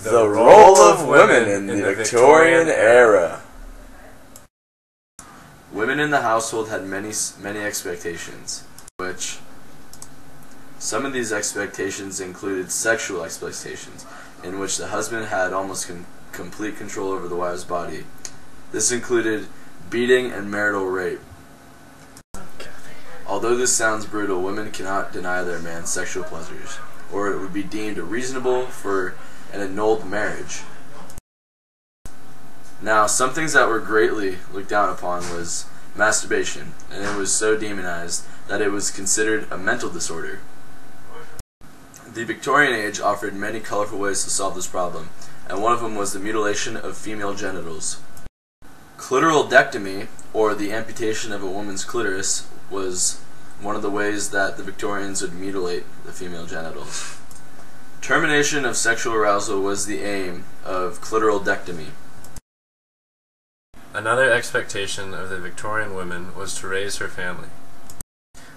The role of women in the Victorian era. Women in the household had many expectations, which some of these expectations included sexual expectations, in which the husband had almost complete control over the wife's body. This included beating and marital rape. Although this sounds brutal, women cannot deny their man's sexual pleasures, or it would be deemed reasonable for an annulled marriage. Now, some things that were greatly looked down upon was masturbation, and it was so demonized that it was considered a mental disorder. The Victorian age offered many colorful ways to solve this problem, and one of them was the mutilation of female genitals. Clitoridectomy, or the amputation of a woman's clitoris, was one of the ways that the Victorians would mutilate the female genitals. Termination of sexual arousal was the aim of clitoridectomy. Another expectation of the Victorian woman was to raise her family.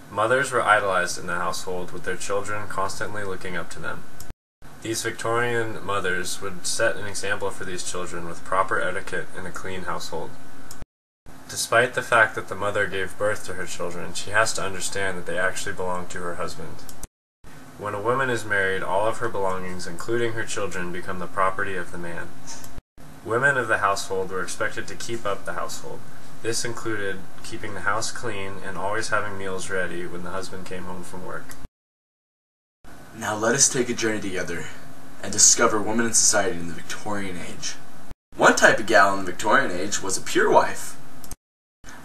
Mothers were idolized in the household, with their children constantly looking up to them. These Victorian mothers would set an example for these children with proper etiquette in a clean household. Despite the fact that the mother gave birth to her children, she has to understand that they actually belong to her husband. When a woman is married, all of her belongings, including her children, become the property of the man. Women of the household were expected to keep up the household. This included keeping the house clean and always having meals ready when the husband came home from work. Now let us take a journey together and discover women in society in the Victorian age. One type of gal in the Victorian age was a pure wife.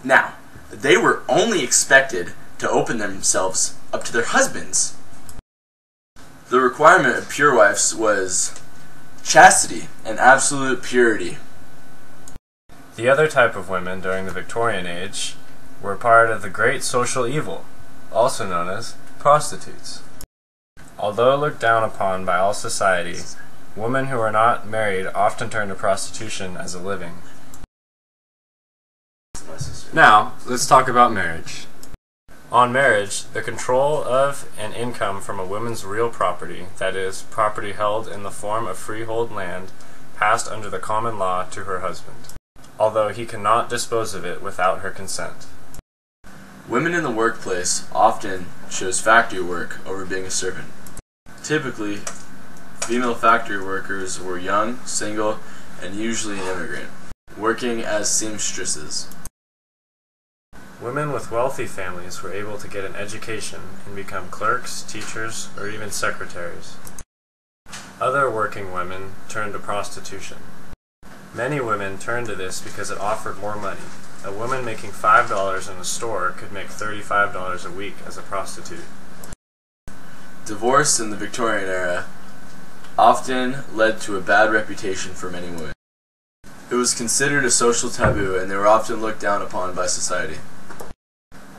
Now, they were only expected to open themselves up to their husbands. The requirement of pure wives was chastity and absolute purity. The other type of women during the Victorian age were part of the great social evil, also known as prostitutes. Although looked down upon by all society, women who are not married often turn to prostitution as a living. Now, let's talk about marriage. On marriage, the control of and income from a woman's real property, that is, property held in the form of freehold land, passed under the common law to her husband, although he cannot dispose of it without her consent. Women in the workplace often chose factory work over being a servant. Typically, female factory workers were young, single, and usually an immigrant, working as seamstresses. Women with wealthy families were able to get an education and become clerks, teachers, or even secretaries. Other working women turned to prostitution. Many women turned to this because it offered more money. A woman making $5 in a store could make $35 a week as a prostitute. Divorce in the Victorian era often led to a bad reputation for many women. It was considered a social taboo, and they were often looked down upon by society.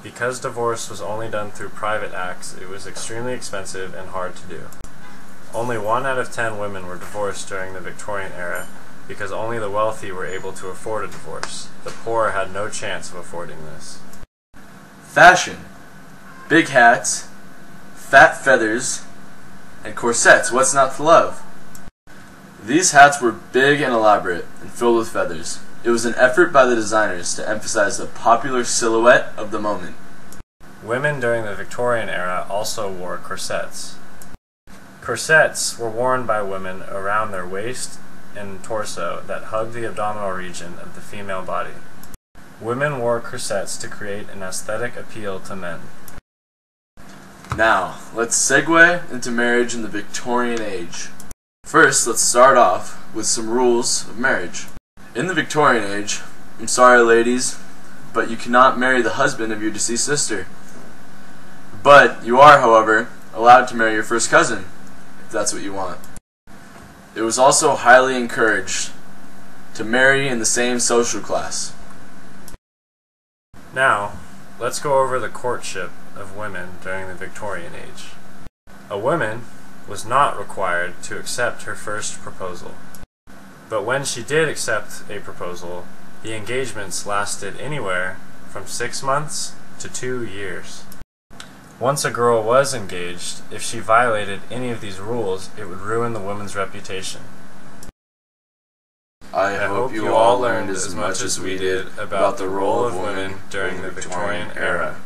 Because divorce was only done through private acts, it was extremely expensive and hard to do. Only 1 out of 10 women were divorced during the Victorian era, because only the wealthy were able to afford a divorce. The poor had no chance of affording this. Fashion. Big hats, fat feathers, and corsets. What's not to love? These hats were big and elaborate and filled with feathers. It was an effort by the designers to emphasize the popular silhouette of the moment. Women during the Victorian era also wore corsets. Corsets were worn by women around their waist and torso that hugged the abdominal region of the female body. Women wore corsets to create an aesthetic appeal to men. Now, let's segue into marriage in the Victorian age. First, let's start off with some rules of marriage. In the Victorian age, I'm sorry ladies, but you cannot marry the husband of your deceased sister. But you are, however, allowed to marry your first cousin, if that's what you want. It was also highly encouraged to marry in the same social class. Now, let's go over the courtship of women during the Victorian age. A woman was not required to accept her first proposal. But when she did accept a proposal, the engagements lasted anywhere from 6 months to 2 years. Once a girl was engaged, if she violated any of these rules, it would ruin the woman's reputation. I hope you all learned as much as we did about the role of women during the Victorian era.